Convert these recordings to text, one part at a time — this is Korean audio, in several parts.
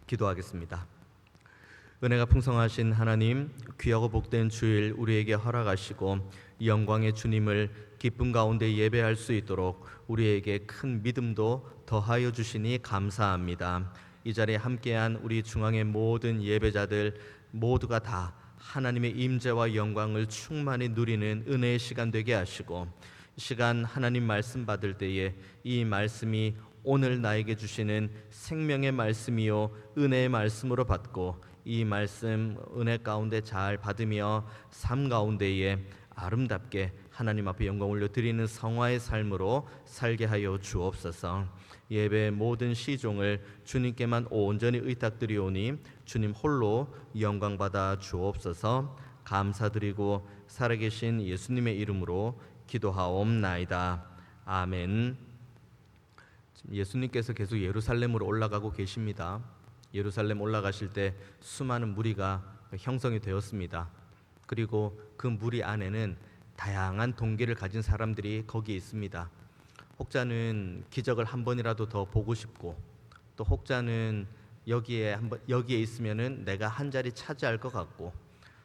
기도하겠습니다. 은혜가 풍성하신 하나님, 귀하고 복된 주일 우리에게 허락하시고 영광의 주님을 기쁨 가운데 예배할 수 있도록 우리에게 큰 믿음도 더하여 주시니 감사합니다. 이 자리에 함께한 우리 중앙의 모든 예배자들 모두가 다 하나님의 임재와 영광을 충만히 누리는 은혜의 시간 되게 하시고, 이 시간 하나님 말씀 받을 때에 이 말씀이 오늘 나에게 주시는 생명의 말씀이요 은혜의 말씀으로 받고, 이 말씀 은혜 가운데 잘 받으며 삶 가운데에 아름답게 하나님 앞에 영광 올려드리는 성화의 삶으로 살게 하여 주옵소서. 예배의 모든 시종을 주님께만 온전히 의탁드리오니 주님 홀로 영광 받아 주옵소서. 감사드리고 살아계신 예수님의 이름으로 기도하옵나이다. 아멘. 예수님께서 계속 예루살렘으로 올라가고 계십니다. 예루살렘 올라가실 때 수많은 무리가 형성이 되었습니다. 그리고 그 무리 안에는 다양한 동기를 가진 사람들이 거기에 있습니다. 혹자는 기적을 한 번이라도 더 보고 싶고, 또 혹자는 여기에 있으면은 내가 한 자리 차지할 것 같고,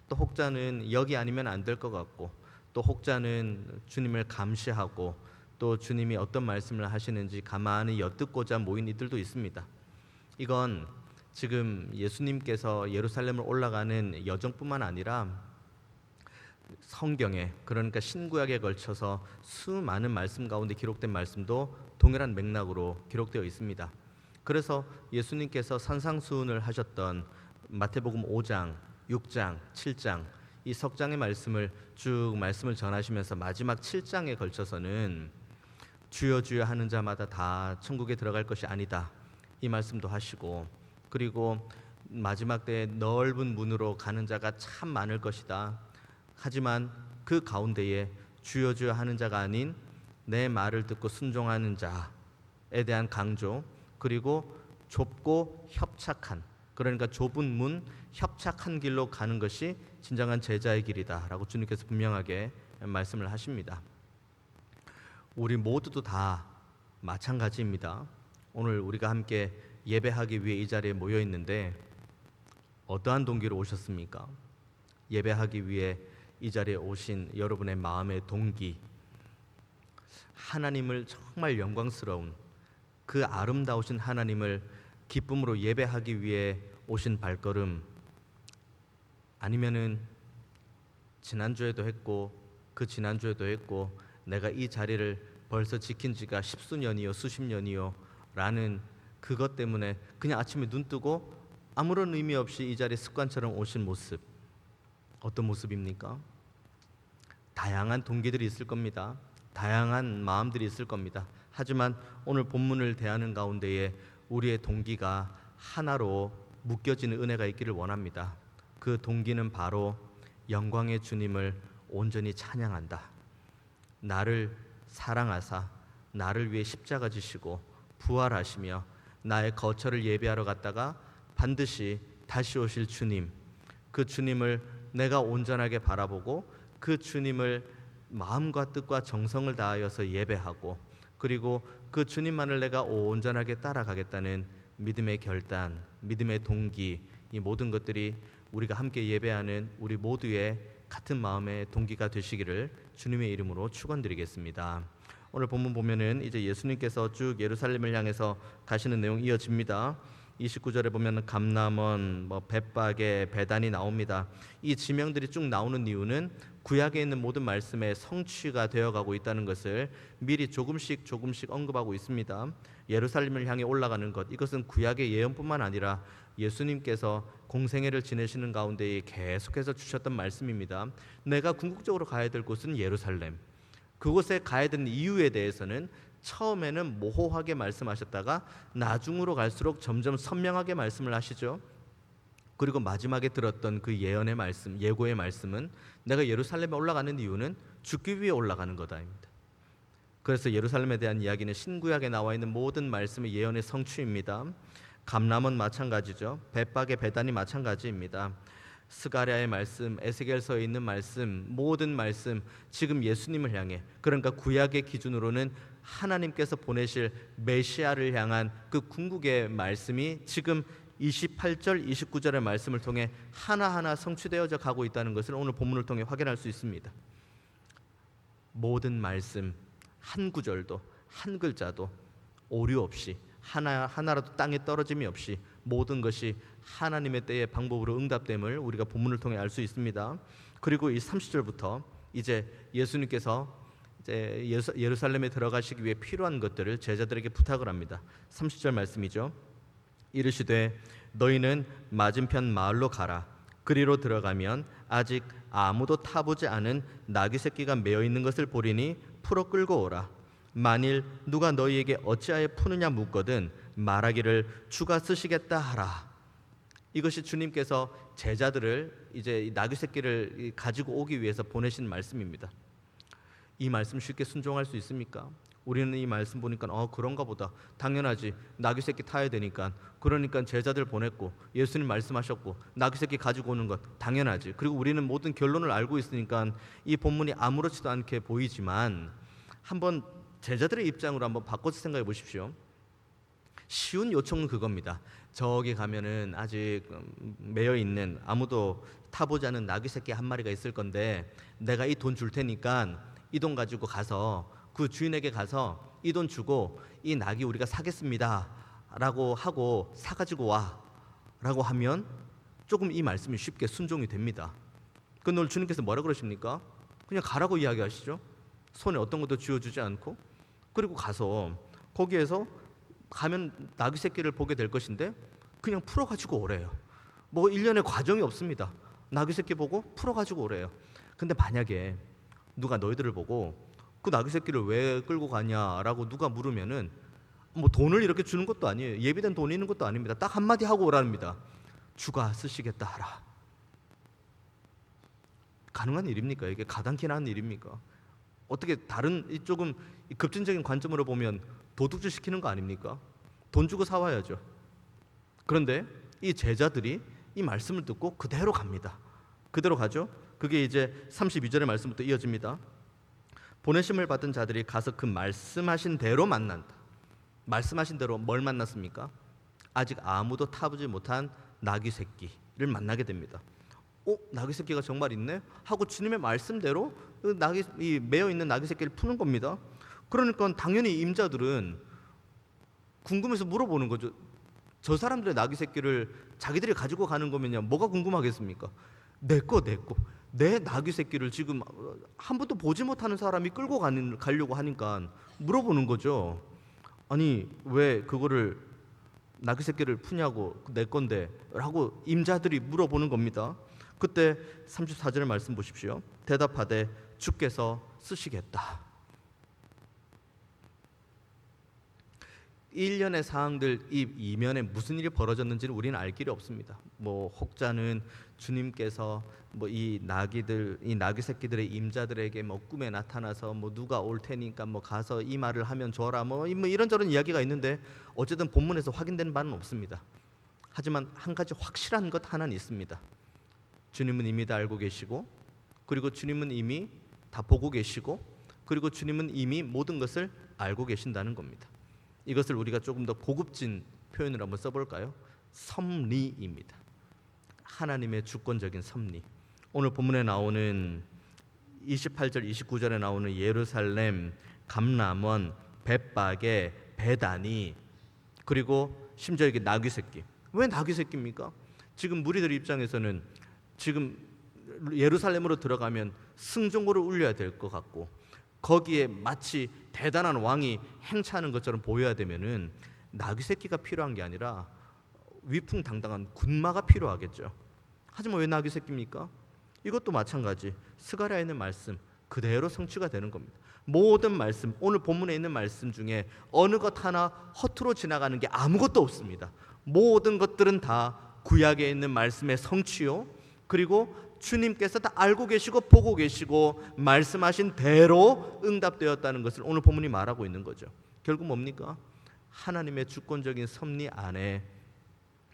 또 혹자는 여기 아니면 안 될 것 같고, 또 혹자는 주님을 감시하고 또 주님이 어떤 말씀을 하시는지 가만히 엿듣고자 모인 이들도 있습니다. 이건 지금 예수님께서 예루살렘을 올라가는 여정뿐만 아니라 성경에, 그러니까 신구약에 걸쳐서 수많은 말씀 가운데 기록된 말씀도 동일한 맥락으로 기록되어 있습니다. 그래서 예수님께서 산상수훈을 하셨던 마태복음 5장, 6장, 7장 이 석 장의 말씀을 쭉 말씀을 전하시면서 마지막 7장에 걸쳐서는 주여 주여 하는 자마다 다 천국에 들어갈 것이 아니다, 이 말씀도 하시고, 그리고 마지막 때에 넓은 문으로 가는 자가 참 많을 것이다. 하지만 그 가운데에 주여 주여 하는 자가 아닌 내 말을 듣고 순종하는 자에 대한 강조, 그리고 좁고 협착한, 그러니까 좁은 문, 협착한 길로 가는 것이 진정한 제자의 길이다 라고 주님께서 분명하게 말씀을 하십니다. 우리 모두도 다 마찬가지입니다. 오늘 우리가 함께 예배하기 위해 이 자리에 모여 있는데 어떠한 동기로 오셨습니까? 예배하기 위해 이 자리에 오신 여러분의 마음의 동기, 하나님을 정말 영광스러운 그 아름다우신 하나님을 기쁨으로 예배하기 위해 오신 발걸음, 아니면은 지난주에도 했고 그 지난주에도 했고 내가 이 자리를 벌써 지킨 지가 십수년이요 수십 년이요 라는 그것 때문에 그냥 아침에 눈 뜨고 아무런 의미 없이 이 자리에 습관처럼 오신 모습, 어떤 모습입니까? 다양한 동기들이 있을 겁니다. 다양한 마음들이 있을 겁니다. 하지만 오늘 본문을 대하는 가운데에 우리의 동기가 하나로 묶여지는 은혜가 있기를 원합니다. 그 동기는 바로 영광의 주님을 온전히 찬양한다. 나를 사랑하사 나를 위해 십자가 지시고 부활하시며 나의 거처를 예비하러 갔다가 반드시 다시 오실 주님, 그 주님을 내가 온전하게 바라보고 그 주님을 마음과 뜻과 정성을 다하여서 예배하고, 그리고 그 주님만을 내가 온전하게 따라가겠다는 믿음의 결단, 믿음의 동기, 이 모든 것들이 우리가 함께 예배하는 우리 모두의 같은 마음의 동기가 되시기를 주님의 이름으로 축원드리겠습니다. 오늘 본문 보면은 이제 예수님께서 쭉 예루살렘을 향해서 가시는 내용 이어집니다. 29절에 보면 감람원, 벳박에, 베단이 나옵니다. 이 지명들이 쭉 나오는 이유는 구약에 있는 모든 말씀의 성취가 되어가고 있다는 것을 미리 조금씩 언급하고 있습니다. 예루살렘을 향해 올라가는 것, 이것은 구약의 예언뿐만 아니라 예수님께서 공생애를 지내시는 가운데 계속해서 주셨던 말씀입니다. 내가 궁극적으로 가야 될 곳은 예루살렘, 그곳에 가야 되는 이유에 대해서는 처음에는 모호하게 말씀하셨다가 나중으로 갈수록 점점 선명하게 말씀을 하시죠. 그리고 마지막에 들었던 그 예언의 말씀, 예고의 말씀은 내가 예루살렘에 올라가는 이유는 죽기 위해 올라가는 거다입니다. 그래서 예루살렘에 대한 이야기는 신구약에 나와 있는 모든 말씀의 예언의 성취입니다. 감람은 마찬가지죠. 벳박의 베단이 마찬가지입니다. 스가랴의 말씀, 에스겔서에 있는 말씀, 모든 말씀 지금 예수님을 향해, 그러니까 구약의 기준으로는 하나님께서 보내실 메시아를 향한 그 궁극의 말씀이 지금 28절, 29절의 말씀을 통해 하나하나 성취되어져 가고 있다는 것을 오늘 본문을 통해 확인할 수 있습니다. 모든 말씀 한 구절도 한 글자도 오류 없이 하나라도 땅에 떨어짐이 없이 모든 것이 하나님의 때의 방법으로 응답됨을 우리가 본문을 통해 알 수 있습니다. 그리고 이 30절부터 이제 예수님께서 이제 예루살렘에 들어가시기 위해 필요한 것들을 제자들에게 부탁을 합니다. 30절 말씀이죠. 이르시되 너희는 맞은편 마을로 가라. 그리로 들어가면 아직 아무도 타보지 않은 나귀 새끼가 매어 있는 것을 보리니 풀어 끌고 오라. 만일 누가 너희에게 어찌하여 푸느냐 묻거든 말하기를 주가 쓰시겠다 하라. 이것이 주님께서 제자들을 이제 나귀 새끼를 가지고 오기 위해서 보내신 말씀입니다. 이 말씀 쉽게 순종할 수 있습니까? 우리는 이 말씀 보니까 그런가 보다. 당연하지. 나귀 새끼 타야 되니까. 그러니까 제자들 보냈고 예수님 말씀하셨고 나귀 새끼 가지고 오는 것 당연하지. 그리고 우리는 모든 결론을 알고 있으니까 이 본문이 아무렇지도 않게 보이지만 한번 제자들의 입장으로 한번 바꿔서 생각해 보십시오. 쉬운 요청은 그겁니다. 저기 가면은 아직 매여 있는 아무도 타보지 않은 나귀 새끼 한 마리가 있을 건데 내가 이 돈 줄 테니까 이 돈 가지고 가서 그 주인에게 가서 이 돈 주고 이 낙이 우리가 사겠습니다 라고 하고 사가지고 와 라고 하면 조금 이 말씀이 쉽게 순종이 됩니다. 그런데 오늘 주님께서 뭐라 그러십니까? 그냥 가라고 이야기하시죠. 손에 어떤 것도 쥐어주지 않고. 그리고 가서 거기에서 가면 나귀 새끼를 보게 될 것인데 그냥 풀어가지고 오래요. 뭐 일련의 과정이 없습니다. 나귀 새끼 보고 풀어가지고 오래요. 근데 만약에 누가 너희들을 보고 그 나귀 새끼를 왜 끌고 가냐라고 누가 물으면은 뭐 돈을 이렇게 주는 것도 아니에요. 예비된 돈이 있는 것도 아닙니다. 딱 한마디 하고 오랍니다. 주가 쓰시겠다 하라. 가능한 일입니까? 이게 가당키나 한 일입니까? 어떻게 다른 조금 급진적인 관점으로 보면 도둑질 시키는 거 아닙니까? 돈 주고 사와야죠. 그런데 이 제자들이 이 말씀을 듣고 그대로 갑니다. 그대로 가죠. 그게 이제 32절의 말씀부터 이어집니다. 보내심을 받은 자들이 가서 그 말씀하신 대로 만난다. 말씀하신 대로 뭘 만났습니까? 아직 아무도 타보지 못한 나귀 새끼를 만나게 됩니다. 나귀 새끼가 정말 있네? 하고 주님의 말씀대로 이 매어 있는 나귀 새끼를 푸는 겁니다. 그러니까 당연히 임자들은 궁금해서 물어보는 거죠. 저 사람들의 나귀 새끼를 자기들이 가지고 가는 거면요 뭐가 궁금하겠습니까? 내 거. 내 나귀 새끼를 지금 한 번도 보지 못하는 사람이 끌고 가려고 하니까 물어보는 거죠. 아니 왜 그거를 나귀 새끼를 푸냐고 내 건데 라고 임자들이 물어보는 겁니다. 그때 34절의 말씀 보십시오. 대답하되 주께서 쓰시겠다. 일련의 사항들 이 이면에 무슨 일이 벌어졌는지는 우리는 알 길이 없습니다. 뭐 혹자는 주님께서 뭐 이 나귀 새끼들의 임자들에게 뭐 꿈에 나타나서 뭐 누가 올 테니까 뭐 가서 이 말을 하면 줘라 뭐 이런저런 이야기가 있는데 어쨌든 본문에서 확인된 바는 없습니다. 하지만 한 가지 확실한 것 하나는 있습니다. 주님은 이미 다 알고 계시고 그리고 주님은 이미 다 보고 계시고 그리고 주님은 이미 모든 것을 알고 계신다는 겁니다. 이것을 우리가 조금 더 고급진 표현을 한번 써볼까요? 섭리입니다. 하나님의 주권적인 섭리. 오늘 본문에 나오는 28절, 29절에 나오는 예루살렘, 감람원, 벳박에, 베다니 그리고 심지어 이게 나귀 새끼. 왜 나귀 새끼입니까? 지금 무리들 입장에서는 지금 예루살렘으로 들어가면 승종고를 울려야 될 것 같고 거기에 마치 대단한 왕이 행차하는 것처럼 보여야 되면은 나귀 새끼가 필요한 게 아니라 위풍당당한 군마가 필요하겠죠. 하지만 왜 나귀 새끼입니까? 이것도 마찬가지. 스가랴에 있는 말씀 그대로 성취가 되는 겁니다. 모든 말씀, 오늘 본문에 있는 말씀 중에 어느 것 하나 허투루 지나가는 게 아무것도 없습니다. 모든 것들은 다 구약에 있는 말씀의 성취요. 그리고 주님께서 다 알고 계시고 보고 계시고 말씀하신 대로 응답되었다는 것을 오늘 본문이 말하고 있는 거죠. 결국 뭡니까? 하나님의 주권적인 섭리 안에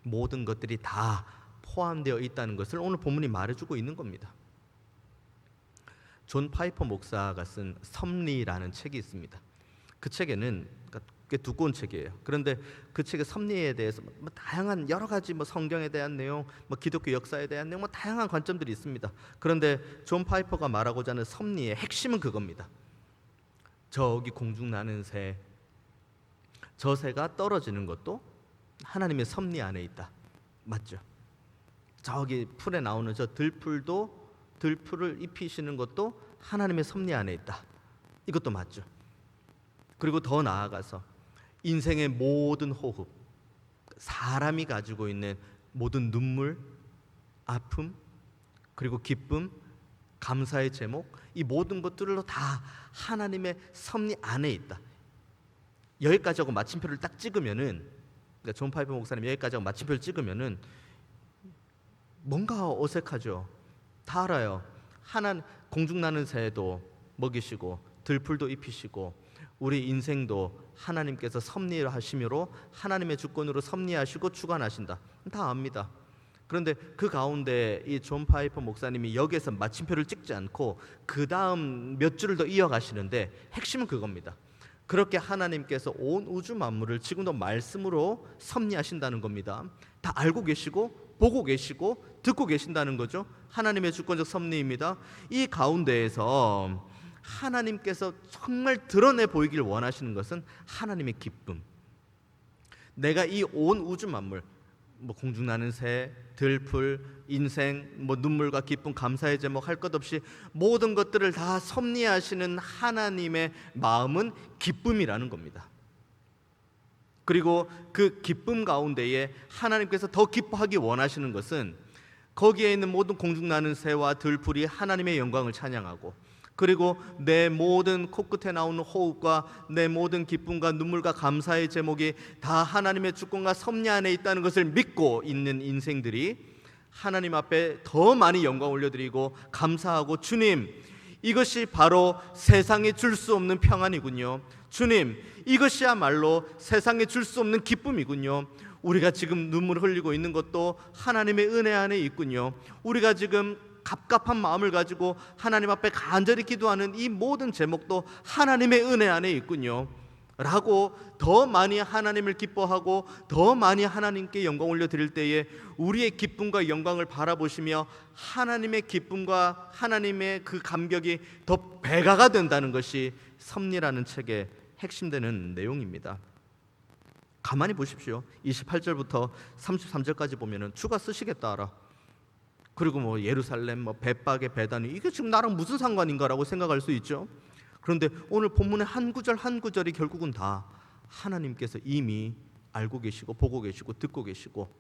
모든 것들이 다 포함되어 있다는 것을 오늘 본문이 말해주고 있는 겁니다. 존 파이퍼 목사가 쓴 섭리라는 책이 있습니다. 그 책에는 꽤 두꺼운 책이에요. 그런데 그 책의 섭리에 대해서 뭐 다양한 여러 가지 뭐 성경에 대한 내용, 뭐 기독교 역사에 대한 내용, 뭐 다양한 관점들이 있습니다. 그런데 존 파이퍼가 말하고자 하는 섭리의 핵심은 그겁니다. 저기 공중 나는 새, 저 새가 떨어지는 것도 하나님의 섭리 안에 있다. 맞죠? 저기 풀에 나오는 저 들풀도 들풀을 입히시는 것도 하나님의 섭리 안에 있다. 이것도 맞죠. 그리고 더 나아가서 인생의 모든 호흡, 사람이 가지고 있는 모든 눈물, 아픔, 그리고 기쁨, 감사의 제목, 이 모든 것들로 다 하나님의 섭리 안에 있다. 여기까지 하고 마침표를 딱 찍으면은, 그러니까 존 파이퍼 목사님 여기까지 하고 마침표를 찍으면은 뭔가 어색하죠. 다 알아요. 공중 나는 새도 먹이시고 들풀도 입히시고 우리 인생도 하나님께서 섭리를 하심으로 하나님의 주권으로 섭리하시고 주관하신다. 다 압니다. 그런데 그 가운데 이 존 파이퍼 목사님이 여기에서 마침표를 찍지 않고 그 다음 몇 줄을 더 이어가시는데 핵심은 그겁니다. 그렇게 하나님께서 온 우주 만물을 지금도 말씀으로 섭리하신다는 겁니다. 다 알고 계시고 보고 계시고 듣고 계신다는 거죠. 하나님의 주권적 섭리입니다. 이 가운데에서 하나님께서 정말 드러내 보이길 원하시는 것은 하나님의 기쁨. 내가 이 온 우주 만물, 뭐 공중 나는 새, 들풀, 인생, 뭐 눈물과 기쁨, 감사의 제목 할 것 없이 모든 것들을 다 섭리하시는 하나님의 마음은 기쁨이라는 겁니다. 그리고 그 기쁨 가운데에 하나님께서 더 기뻐하기 원하시는 것은 거기에 있는 모든 공중 나는 새와 들풀이 하나님의 영광을 찬양하고, 그리고 내 모든 코끝에 나오는 호흡과 내 모든 기쁨과 눈물과 감사의 제목이 다 하나님의 주권과 섭리 안에 있다는 것을 믿고 있는 인생들이 하나님 앞에 더 많이 영광 올려드리고 감사하고, 주님, 이것이 바로 세상에 줄 수 없는 평안이군요. 주님, 이것이야말로 세상에 줄 수 없는 기쁨이군요. 우리가 지금 눈물을 흘리고 있는 것도 하나님의 은혜 안에 있군요. 우리가 지금 갑갑한 마음을 가지고 하나님 앞에 간절히 기도하는 이 모든 제목도 하나님의 은혜 안에 있군요 라고 더 많이 하나님을 기뻐하고 더 많이 하나님께 영광 올려드릴 때에 우리의 기쁨과 영광을 바라보시며 하나님의 기쁨과 하나님의 그 감격이 더 배가가 된다는 것이 섭리라는 책의 핵심되는 내용입니다. 가만히 보십시오. 28절부터 33절까지 보면은 주가 쓰시겠다 알아. 그리고 뭐 예루살렘, 뭐 벳박의 베다니, 이게 지금 나랑 무슨 상관인가라고 생각할 수 있죠. 그런데 오늘 본문의 한 구절 한 구절이 결국은 다 하나님께서 이미 알고 계시고 보고 계시고 듣고 계시고,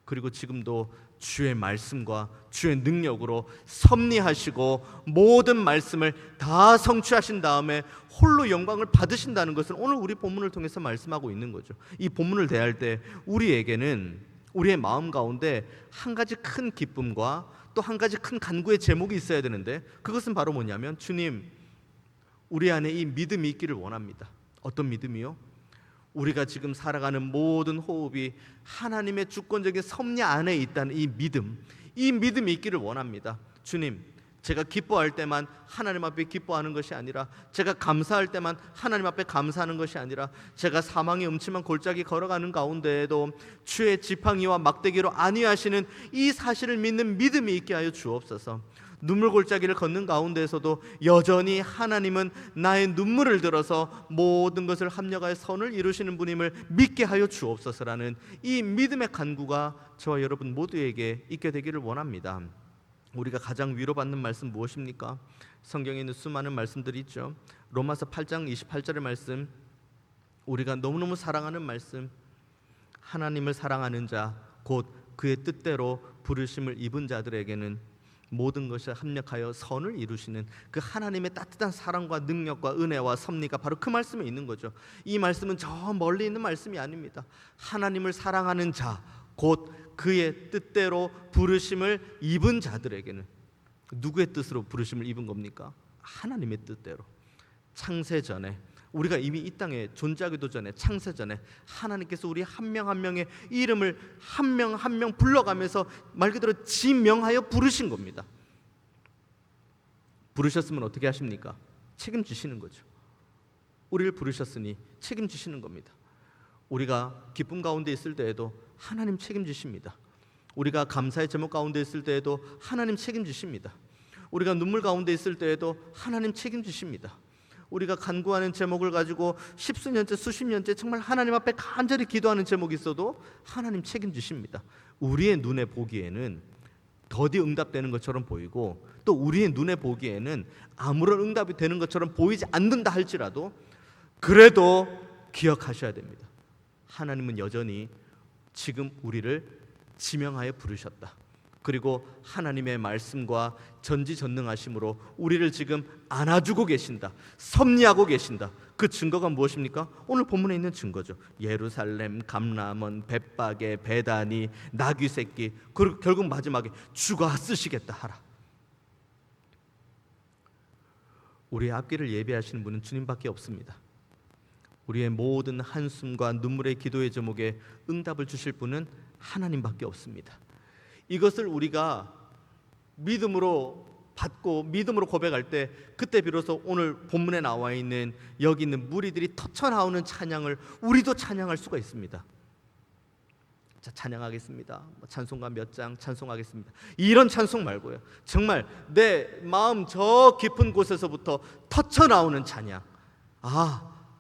그리고 지금도 주의 말씀과 주의 능력으로 섭리하시고 모든 말씀을 다 성취하신 다음에 홀로 영광을 받으신다는 것을 오늘 우리 본문을 통해서 말씀하고 있는 거죠. 이 본문을 대할 때 우리에게는 우리의 마음 가운데 한 가지 큰 기쁨과 또 한 가지 큰 간구의 제목이 있어야 되는데, 그것은 바로 뭐냐면, 주님, 우리 안에 이 믿음이 있기를 원합니다. 어떤 믿음이요? 우리가 지금 살아가는 모든 호흡이 하나님의 주권적인 섭리 안에 있다는 이 믿음, 이 믿음이 있기를 원합니다. 주님, 제가 기뻐할 때만 하나님 앞에 기뻐하는 것이 아니라, 제가 감사할 때만 하나님 앞에 감사하는 것이 아니라, 제가 사망의 음침한 골짜기 걸어가는 가운데에도 주의 지팡이와 막대기로 안위하시는 이 사실을 믿는 믿음이 있게 하여 주옵소서. 눈물 골짜기를 걷는 가운데에서도 여전히 하나님은 나의 눈물을 들어서 모든 것을 합력하여 선을 이루시는 분임을 믿게 하여 주옵소서라는 이 믿음의 간구가 저와 여러분 모두에게 있게 되기를 원합니다. 우리가 가장 위로받는 말씀 무엇입니까? 성경에 있는 수많은 말씀들이 있죠. 로마서 8장 28절의 말씀, 우리가 너무너무 사랑하는 말씀, 하나님을 사랑하는 자 곧 그의 뜻대로 부르심을 입은 자들에게는 모든 것이 합력하여 선을 이루시는 그 하나님의 따뜻한 사랑과 능력과 은혜와 섭리가 바로 그 말씀에 있는 거죠. 이 말씀은 저 멀리 있는 말씀이 아닙니다. 하나님을 사랑하는 자 곧 그의 뜻대로 부르심을 입은 자들에게는, 누구의 뜻으로 부르심을 입은 겁니까? 하나님의 뜻대로. 창세전에, 우리가 이미 이 땅에 존재하기도 전에, 창세전에 하나님께서 우리 한 명 한 명의 이름을 한 명 한 명 불러가면서 말 그대로 지명하여 부르신 겁니다. 부르셨으면 어떻게 하십니까? 책임지시는 거죠. 우리를 부르셨으니 책임지시는 겁니다. 우리가 기쁨 가운데 있을 때에도 하나님 책임지십니다. 우리가 감사의 제목 가운데 있을 때에도 하나님 책임지십니다. 우리가 눈물 가운데 있을 때에도 하나님 책임지십니다. 우리가 간구하는 제목을 가지고 십수년째 수십 년째 정말 하나님 앞에 간절히 기도하는 제목이 있어도 하나님 책임지십니다. 우리의 눈에 보기에는 더디 응답되는 것처럼 보이고 또 우리의 눈에 보기에는 아무런 응답이 되는 것처럼 보이지 않는다 할지라도 그래도 기억하셔야 됩니다. 하나님은 여전히 지금 우리를 지명하여 부르셨다. 그리고 하나님의 말씀과 전지전능하심으로 우리를 지금 안아주고 계신다. 섭리하고 계신다. 그 증거가 무엇입니까? 오늘 본문에 있는 증거죠. 예루살렘, 감람원, 벳박에, 베다니, 나귀 새끼, 그리고 결국 마지막에 주가 쓰시겠다 하라. 우리의 앞길을 예비하시는 분은 주님밖에 없습니다. 우리의 모든 한숨과 눈물의 기도의 제목에 응답을 주실 분은 하나님밖에 없습니다. 이것을 우리가 믿음으로 받고 믿음으로 고백할 때 그때 비로소 오늘 본문에 나와 있는 여기 있는 무리들이 터쳐나오는 찬양을 우리도 찬양할 수가 있습니다. 자, 찬양하겠습니다. 찬송가 몇 장 찬송하겠습니다. 이런 찬송 말고요. 정말 내 마음 저 깊은 곳에서부터 터쳐나오는 찬양.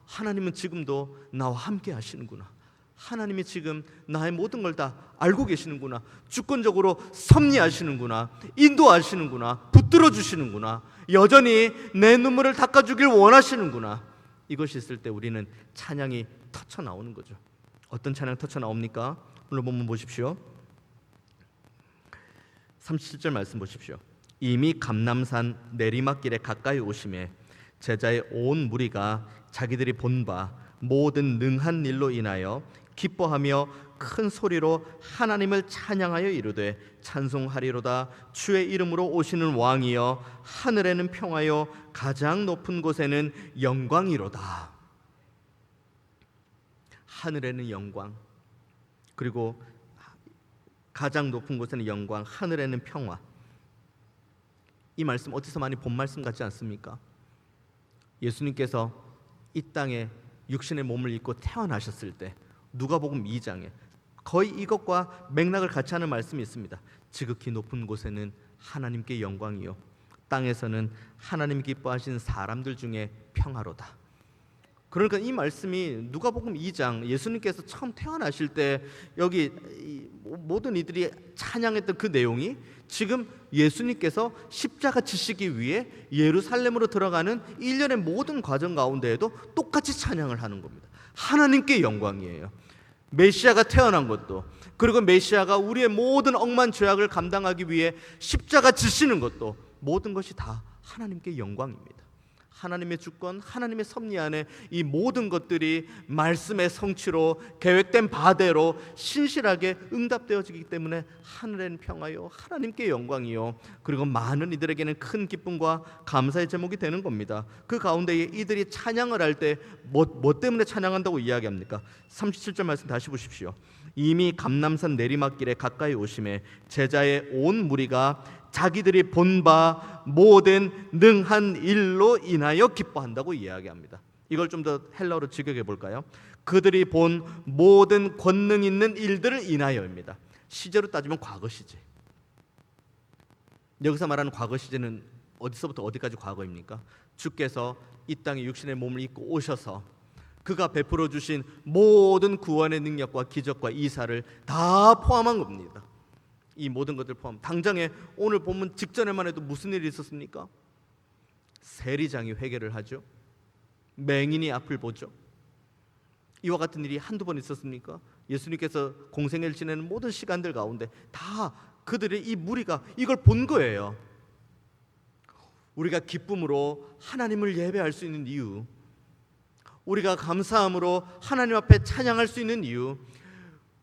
하나님은 지금도 나와 함께 하시는구나. 하나님이 지금 나의 모든 걸 다 알고 계시는구나. 주권적으로 섭리하시는구나. 인도하시는구나. 붙들어 주시는구나. 여전히 내 눈물을 닦아주길 원하시는구나. 이것이 있을 때 우리는 찬양이 터쳐나오는 거죠. 어떤 찬양 터쳐나옵니까? 오늘 본문 보십시오. 37절 말씀 보십시오. 이미 감람산 내리막길에 가까이 오심에 제자의 온 무리가 자기들이 본 바 모든 능한 일로 인하여 기뻐하며 큰 소리로 하나님을 찬양하여 이르되 찬송하리로다. 주의 이름으로 오시는 왕이여 하늘에는 평화요 가장 높은 곳에는 영광이로다. 하늘에는 영광, 그리고 가장 높은 곳에는 영광, 하늘에는 평화. 이 말씀 어디서 많이 본 말씀 같지 않습니까? 예수님께서 이 땅에 육신의 몸을 입고 태어나셨을 때 누가복음 2장에 거의 이것과 맥락을 같이 하는 말씀이 있습니다. 지극히 높은 곳에는 하나님께 영광이요 땅에서는 하나님 기뻐하신 사람들 중에 평화로다. 그러니까 이 말씀이 누가복음 2장 예수님께서 처음 태어나실 때 여기 모든 이들이 찬양했던 그 내용이 지금 예수님께서 십자가 지시기 위해 예루살렘으로 들어가는 일련의 모든 과정 가운데에도 똑같이 찬양을 하는 겁니다. 하나님께 영광이에요. 메시아가 태어난 것도, 그리고 메시아가 우리의 모든 억만 죄악을 감당하기 위해 십자가 지시는 것도 모든 것이 다 하나님께 영광입니다. 하나님의 주권, 하나님의 섭리 안에 이 모든 것들이 말씀의 성취로 계획된 바대로 신실하게 응답되어지기 때문에 하늘엔 평화요 하나님께 영광이요 그리고 많은 이들에게는 큰 기쁨과 감사의 제목이 되는 겁니다. 그 가운데에 이들이 찬양을 할 때 뭐 때문에 찬양한다고 이야기합니까? 37절 말씀 다시 보십시오. 이미 감람산 내리막길에 가까이 오심에 제자의 온 무리가 자기들이 본 바 모든 능한 일로 인하여 기뻐한다고 이야기합니다. 이걸 좀 더 헬라어로 직역해 볼까요? 그들이 본 모든 권능 있는 일들을 인하여입니다. 시제로 따지면 과거 시제. 여기서 말하는 과거 시제는 어디서부터 어디까지 과거입니까? 주께서 이 땅에 육신의 몸을 입고 오셔서 그가 베풀어 주신 모든 구원의 능력과 기적과 이사를 다 포함한 겁니다. 이 모든 것들 포함. 당장에 오늘 본문 직전에만 해도 무슨 일이 있었습니까? 세리장이 회개를 하죠. 맹인이 앞을 보죠. 이와 같은 일이 한두 번 있었습니까? 예수님께서 공생애를 지내는 모든 시간들 가운데 다 그들의 이 무리가 이걸 본 거예요. 우리가 기쁨으로 하나님을 예배할 수 있는 이유, 우리가 감사함으로 하나님 앞에 찬양할 수 있는 이유,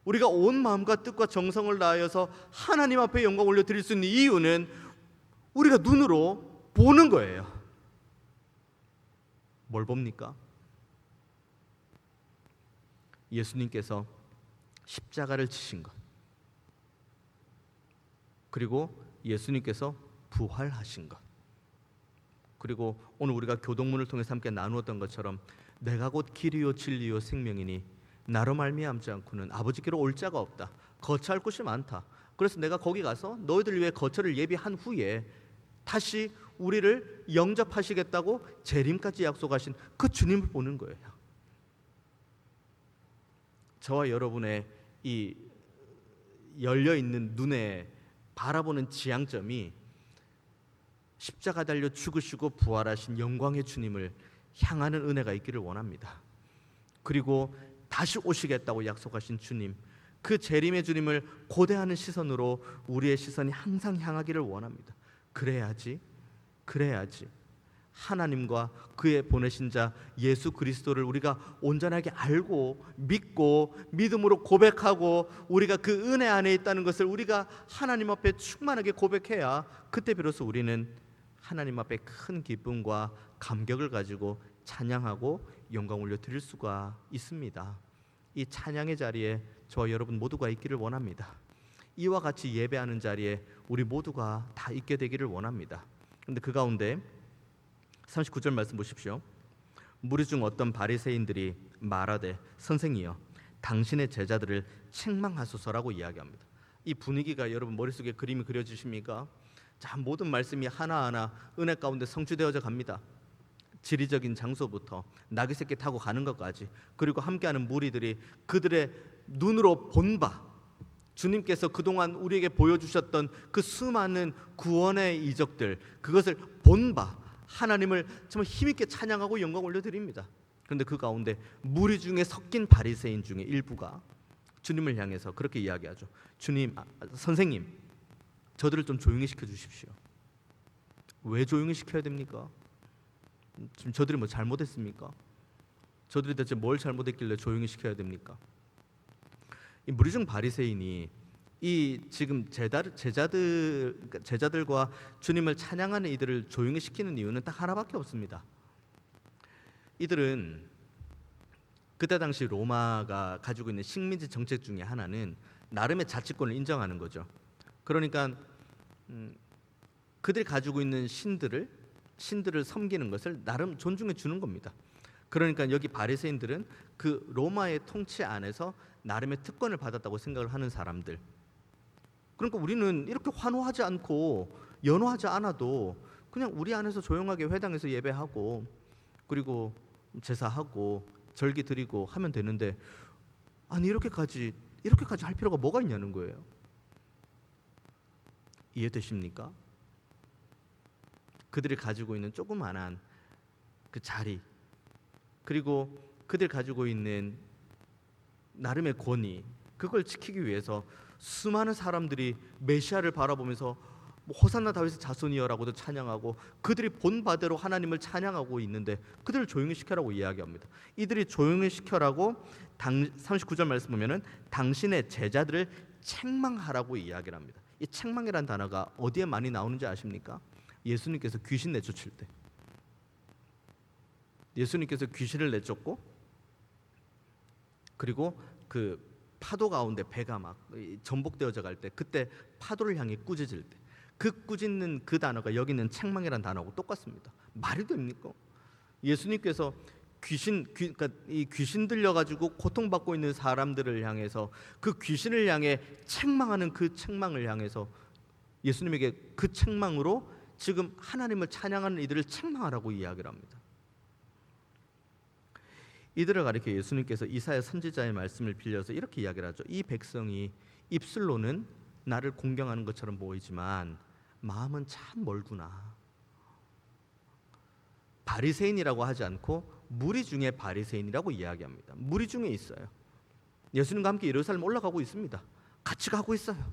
우리가 온 마음과 뜻과 정성을 다하여서 하나님 앞에 영광 올려드릴 수 있는 이유는 우리가 눈으로 보는 거예요. 뭘 봅니까? 예수님께서 십자가를 지신 것, 그리고 예수님께서 부활하신 것, 그리고 오늘 우리가 교동문을 통해서 함께 나누었던 것처럼 내가 곧 길이요 진리요 생명이니 나로 말미암지 않고는 아버지께로 올 자가 없다. 거처할 곳이 많다. 그래서 내가 거기 가서 너희들 위해 거처를 예비한 후에 다시 우리를 영접하시겠다고 재림까지 약속하신 그 주님을 보는 거예요. 저와 여러분의 이 열려있는 눈에 바라보는 지향점이 십자가 달려 죽으시고 부활하신 영광의 주님을 향하는 은혜가 있기를 원합니다. 그리고 다시 오시겠다고 약속하신 주님, 그 재림의 주님을 고대하는 시선으로 우리의 시선이 항상 향하기를 원합니다. 그래야지 하나님과 그의 보내신 자 예수 그리스도를 우리가 온전하게 알고 믿고 믿음으로 고백하고 우리가 그 은혜 안에 있다는 것을 우리가 하나님 앞에 충만하게 고백해야 그때 비로소 우리는 하나님 앞에 큰 기쁨과 감격을 가지고 찬양하고 영광 올려드릴 수가 있습니다. 이 찬양의 자리에 저와 여러분 모두가 있기를 원합니다. 이와 같이 예배하는 자리에 우리 모두가 다 있게 되기를 원합니다. 그런데 그 가운데 39절 말씀 보십시오. 무리 중 어떤 바리새인들이 말하되 선생이여 당신의 제자들을 책망하소서라고 이야기합니다. 이 분위기가 여러분 머릿속에 그림이 그려지십니까? 자, 모든 말씀이 하나하나 은혜 가운데 성취되어져 갑니다. 지리적인 장소부터 나귀 새끼 타고 가는 것까지, 그리고 함께하는 무리들이 그들의 눈으로 본 바, 주님께서 그동안 우리에게 보여주셨던 그 수많은 구원의 이적들, 그것을 본 바 하나님을 정말 힘있게 찬양하고 영광 올려드립니다. 그런데 그 가운데 무리 중에 섞인 바리새인 중에 일부가 주님을 향해서 그렇게 이야기하죠. 주님, 선생님, 저들을 좀 조용히 시켜주십시오. 왜 조용히 시켜야 됩니까? 지금 저들이 뭐 잘못했습니까? 저들이 대체 뭘 잘못했길래 조용히 시켜야 됩니까? 이 무리 중 바리새인이 이 지금 제자들과 주님을 찬양하는 이들을 조용히 시키는 이유는 딱 하나밖에 없습니다. 이들은 그때 당시 로마가 가지고 있는 식민지 정책 중에 하나는 나름의 자치권을 인정하는 거죠. 그러니까 그들이 가지고 있는 신들을 섬기는 것을 나름 존중해 주는 겁니다. 그러니까 여기 바리새인들은 그 로마의 통치 안에서 나름의 특권을 받았다고 생각을 하는 사람들. 그러니까 우리는 이렇게 환호하지 않고 연호하지 않아도 그냥 우리 안에서 조용하게 회당에서 예배하고 그리고 제사하고 절기 드리고 하면 되는데, 아니 이렇게까지 할 필요가 뭐가 있냐는 거예요. 이해되십니까? 그들이 가지고 있는 조그만한 그 자리, 그리고 그들이 가지고 있는 나름의 권위, 그걸 지키기 위해서 수많은 사람들이 메시아를 바라보면서 호산나 다윗의 자손이여라고도 찬양하고 그들이 본 바대로 하나님을 찬양하고 있는데 그들을 조용히 시켜라고 이야기합니다. 이들이 조용히 시켜라고 39절 말씀 보면은 당신의 제자들을 책망하라고 이야기를 합니다. 이 책망이라는 단어가 어디에 많이 나오는지 아십니까? 예수님께서 귀신 내쫓을 때, 예수님께서 귀신을 내쫓고 그리고 그 파도 가운데 배가 막 전복되어져 갈 때, 그때 파도를 향해 꾸짖을 때, 그 꾸짖는 그 단어가 여기는 책망이라는 단어하고 똑같습니다. 말이 됩니까? 예수님께서 그러니까 이 귀신 들려가지고 고통받고 있는 사람들을 향해서 그 귀신을 향해 책망하는 그 책망을 향해서 예수님에게 그 책망으로 지금 하나님을 찬양하는 이들을 책망하라고 이야기를 합니다. 이들을 가리켜 예수님께서 이사야 선지자의 말씀을 빌려서 이렇게 이야기를 하죠. 이 백성이 입술로는 나를 공경하는 것처럼 보이지만 마음은 참 멀구나. 바리새인이라고 하지 않고 무리 중에 바리새인이라고 이야기합니다. 무리 중에 있어요. 예수님과 함께 예루살렘 올라가고 있습니다. 같이 가고 있어요.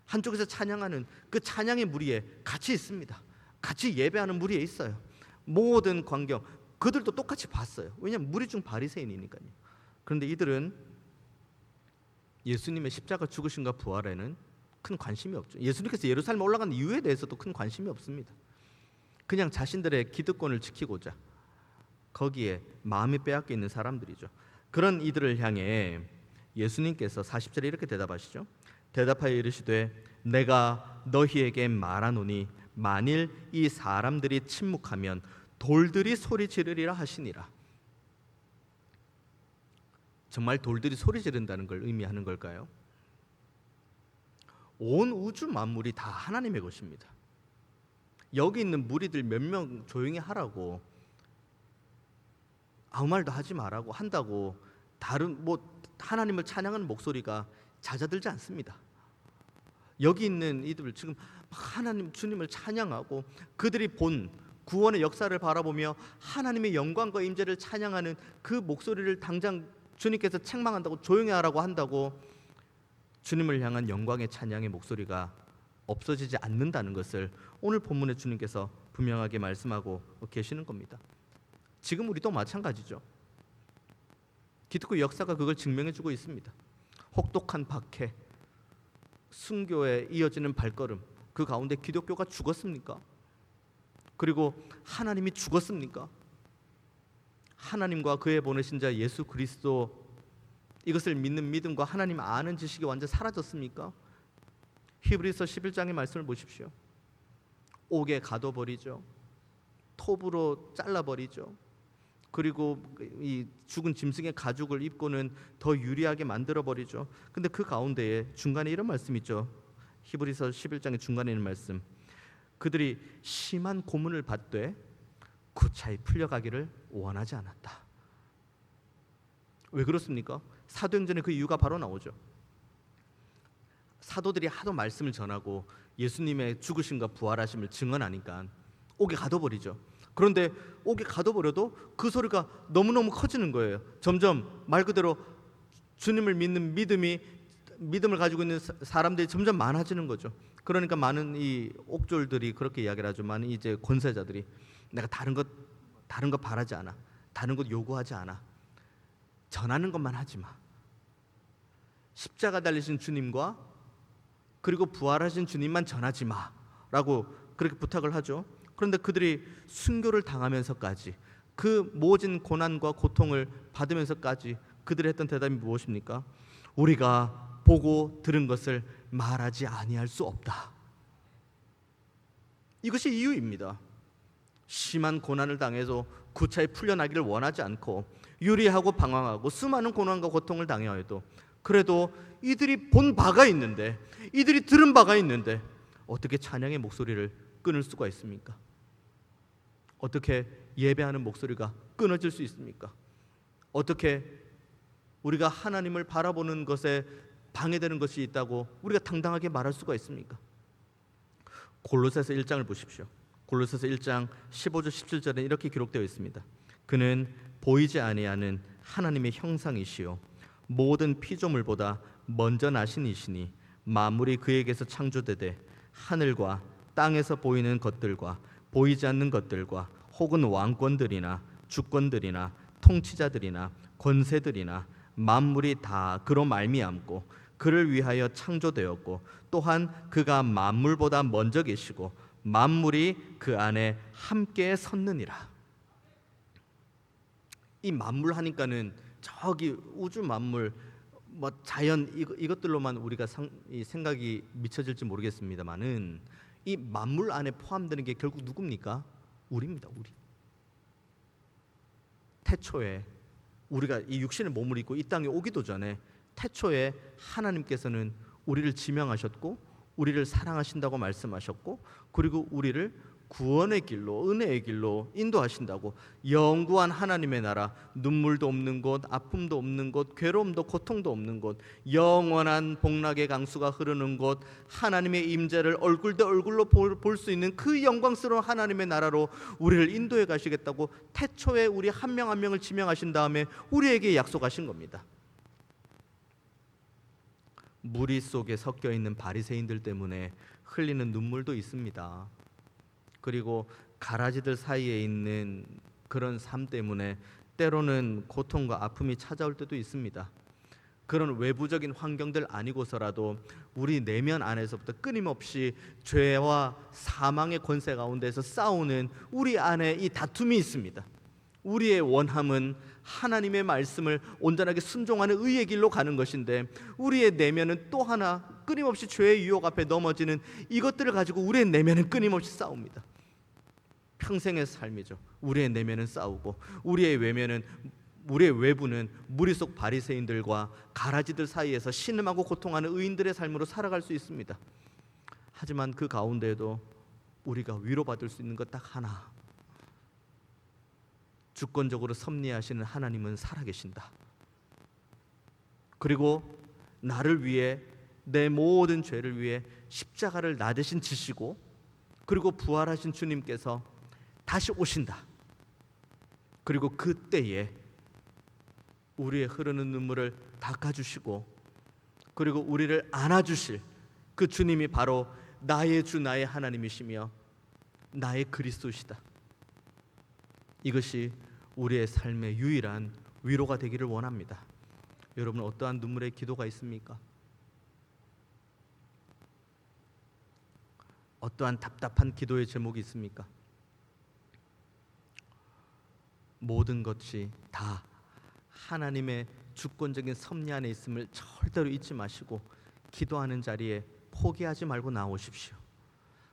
한쪽에서 찬양하는 그 찬양의 무리에 같이 있습니다. 같이 예배하는 무리에 있어요. 모든 광경 그들도 똑같이 봤어요. 왜냐하면 무리 중 바리새인이니까요. 그런데 이들은 예수님의 십자가 죽으심과 부활에는 큰 관심이 없죠. 예수님께서 예루살렘 올라간 이유에 대해서도 큰 관심이 없습니다. 그냥 자신들의 기득권을 지키고자 거기에 마음이 빼앗겨 있는 사람들이죠. 그런 이들을 향해 예수님께서 40절에 이렇게 대답하시죠. 대답하여 이르시되 내가 너희에게 말하노니 만일 이 사람들이 침묵하면 돌들이 소리 지르리라 하시니라. 정말 돌들이 소리 지른다는 걸 의미하는 걸까요? 온 우주 만물이 다 하나님의 것입니다. 여기 있는 무리들 몇 명 조용히 하라고, 아무 말도 하지 말라고 한다고 다른 하나님을 찬양하는 목소리가 잦아들지 않습니다. 여기 있는 이들 지금 하나님 주님을 찬양하고 그들이 본 구원의 역사를 바라보며 하나님의 영광과 임재를 찬양하는 그 목소리를 당장 주님께서 책망한다고 조용히 하라고 한다고 주님을 향한 영광의 찬양의 목소리가 없어지지 않는다는 것을 오늘 본문에 주님께서 분명하게 말씀하고 계시는 겁니다. 지금 우리도 마찬가지죠. 기독교 역사가 그걸 증명해주고 있습니다. 혹독한 박해, 순교에 이어지는 발걸음, 그 가운데 기독교가 죽었습니까? 그리고 하나님이 죽었습니까? 하나님과 그의 보내신 자 예수 그리스도, 이것을 믿는 믿음과 하나님 아는 지식이 완전 사라졌습니까? 히브리서 11장의 말씀을 보십시오. 옥에 가둬버리죠. 톱으로 잘라버리죠. 그리고 이 죽은 짐승의 가죽을 입고는 더 유리하게 만들어버리죠. 근데 그 가운데에 중간에 이런 말씀이 있죠. 히브리서 11장의 중간에 있는 말씀, 그들이 심한 고문을 받되 구차히 풀려가기를 원하지 않았다. 왜 그렇습니까? 사도행전에 그 이유가 바로 나오죠. 사도들이 하도 말씀을 전하고 예수님의 죽으심과 부활하심을 증언하니까 옥에 가둬버리죠. 그런데 옥에 가둬버려도 그 소리가 너무너무 커지는 거예요. 점점 말 그대로 주님을 믿는 믿음을 가지고 있는 사람들이 점점 많아지는 거죠. 그러니까 많은 이 옥졸들이 그렇게 이야기를 하죠. 많은 이제 권세자들이 내가 다른 것 바라지 않아, 다른 것 요구하지 않아, 전하는 것만 하지 마. 십자가 달리신 주님과 그리고 부활하신 주님만 전하지 마라고 그렇게 부탁을 하죠. 그런데 그들이 순교를 당하면서까지 그 모진 고난과 고통을 받으면서까지 그들이 했던 대답이 무엇입니까? 우리가 보고 들은 것을 말하지 아니할 수 없다. 이것이 이유입니다. 심한 고난을 당해서 구차히 풀려나기를 원하지 않고 유리하고 방황하고 수많은 고난과 고통을 당해도 그래도 이들이 본 바가 있는데, 이들이 들은 바가 있는데 어떻게 찬양의 목소리를 끊을 수가 있습니까? 어떻게 예배하는 목소리가 끊어질 수 있습니까? 어떻게 우리가 하나님을 바라보는 것에 방해되는 것이 있다고 우리가 당당하게 말할 수가 있습니까? 골로새서 1장을 보십시오. 골로새서 1장 15절 17절에 이렇게 기록되어 있습니다. 그는 보이지 아니하는 하나님의 형상이시요 모든 피조물보다 먼저 나신 이시니 만물이 그에게서 창조되되 하늘과 땅에서 보이는 것들과 보이지 않는 것들과 혹은 왕권들이나 주권들이나 통치자들이나 권세들이나 만물이 다 그로 말미암고 그를 위하여 창조되었고 또한 그가 만물보다 먼저 계시고 만물이 그 안에 함께 섰느니라. 이 만물 하니까는 저기 우주 만물, 자연 이것들로만 우리가 생각이 미쳐질지 모르겠습니다만은 이 만물 안에 포함되는 게 결국 누굽니까? 우리입니다. 우리. 태초에 우리가 이 육신의 몸을 입고 이 땅에 오기도 전에 태초에 하나님께서는 우리를 지명하셨고 우리를 사랑하신다고 말씀하셨고 그리고 우리를 구원의 길로, 은혜의 길로 인도하신다고, 영구한 하나님의 나라, 눈물도 없는 곳, 아픔도 없는 곳, 괴로움도 고통도 없는 곳, 영원한 복락의 강수가 흐르는 곳, 하나님의 임재를 얼굴 대 얼굴로 볼 수 있는 그 영광스러운 하나님의 나라로 우리를 인도해 가시겠다고 태초에 우리 한 명 한 명을 지명하신 다음에 우리에게 약속하신 겁니다. 무리 속에 섞여 있는 바리새인들 때문에 흘리는 눈물도 있습니다. 그리고 가라지들 사이에 있는 그런 삶 때문에 때로는 고통과 아픔이 찾아올 때도 있습니다. 그런 외부적인 환경들 아니고서라도 우리 내면 안에서부터 끊임없이 죄와 사망의 권세 가운데서 싸우는 우리 안에 이 다툼이 있습니다. 우리의 원함은 하나님의 말씀을 온전하게 순종하는 의의 길로 가는 것인데 우리의 내면은 또 하나 끊임없이 죄의 유혹 앞에 넘어지는 이것들을 가지고 우리의 내면은 끊임없이 싸웁니다. 평생의 삶이죠. 우리의 내면은 싸우고 우리의 외면은 우리의 외부는 무리 속 바리새인들과 가라지들 사이에서 신음하고 고통하는 의인들의 삶으로 살아갈 수 있습니다. 하지만 그 가운데에도 우리가 위로받을 수 있는 것 딱 하나, 주권적으로 섭리하시는 하나님은 살아계신다. 그리고 나를 위해, 내 모든 죄를 위해 십자가를 나 대신 지시고, 그리고 부활하신 주님께서 다시 오신다. 그리고 그때에 우리의 흐르는 눈물을 닦아주시고, 그리고 우리를 안아주실 그 주님이 바로 나의 주, 나의 하나님이시며 나의 그리스도시다. 이것이 우리의 삶의 유일한 위로가 되기를 원합니다. 여러분, 어떠한 눈물의 기도가 있습니까? 어떠한 답답한 기도의 제목이 있습니까? 모든 것이 다 하나님의 주권적인 섭리 안에 있음을 절대로 잊지 마시고, 기도하는 자리에 포기하지 말고 나오십시오.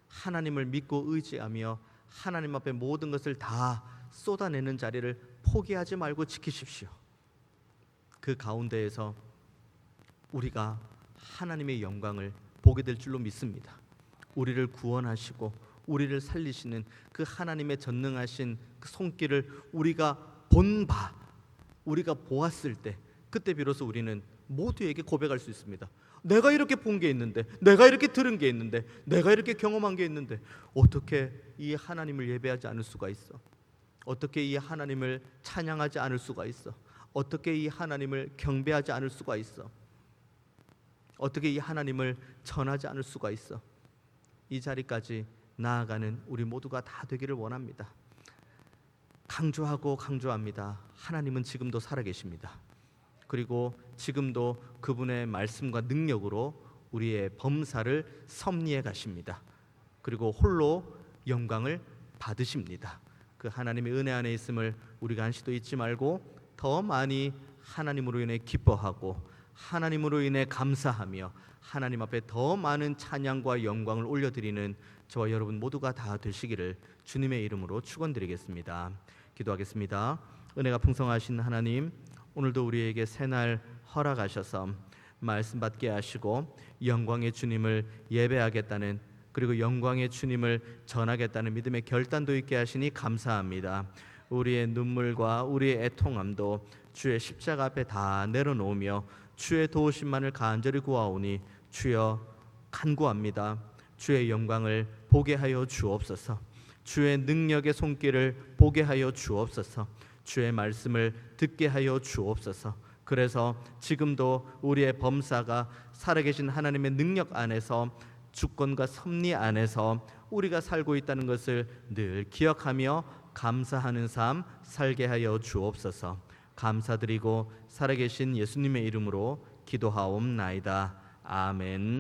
하나님을 믿고 의지하며 하나님 앞에 모든 것을 다 쏟아내는 자리를 포기하지 말고 지키십시오. 그 가운데에서 우리가 하나님의 영광을 보게 될 줄로 믿습니다. 우리를 구원하시고 우리를 살리시는 그 하나님의 전능하신 그 손길을 우리가 본 바, 우리가 보았을 때, 그때 비로소 우리는 모두에게 고백할 수 있습니다. 내가 이렇게 본 게 있는데, 내가 이렇게 들은 게 있는데, 내가 이렇게 경험한 게 있는데, 어떻게 이 하나님을 예배하지 않을 수가 있어? 어떻게 이 하나님을 찬양하지 않을 수가 있어? 어떻게 이 하나님을 경배하지 않을 수가 있어? 어떻게 이 하나님을 전하지 않을 수가 있어? 이 자리까지 나아가는 우리 모두가 다 되기를 원합니다. 강조하고 강조합니다. 하나님은 지금도 살아계십니다. 그리고 지금도 그분의 말씀과 능력으로 우리의 범사를 섭리해 가십니다. 그리고 홀로 영광을 받으십니다. 그 하나님의 은혜 안에 있음을 우리가 한시도 잊지 말고 더 많이 하나님으로 인해 기뻐하고, 하나님으로 인해 감사하며 하나님 앞에 더 많은 찬양과 영광을 올려드리는 저와 여러분 모두가 다 되시기를 주님의 이름으로 축원드리겠습니다. 기도하겠습니다. 은혜가 풍성하신 하나님, 오늘도 우리에게 새날 허락하셔서 말씀 받게 하시고 영광의 주님을 예배하겠다는, 그리고 영광의 주님을 전하겠다는 믿음의 결단도 있게 하시니 감사합니다. 우리의 눈물과 우리의 애통함도 주의 십자가 앞에 다 내려놓으며 주의 도우심만을 간절히 구하오니 주여 간구합니다. 주의 영광을 보게 하여 주옵소서. 주의 능력의 손길을 보게 하여 주옵소서. 주의 말씀을 듣게 하여 주옵소서. 그래서 지금도 우리의 범사가 살아계신 하나님의 능력 안에서, 주권과 섭리 안에서 우리가 살고 있다는 것을 늘 기억하며 감사하는 삶 살게 하여 주옵소서. 감사드리고 살아계신 예수님의 이름으로 기도하옵나이다. 아멘.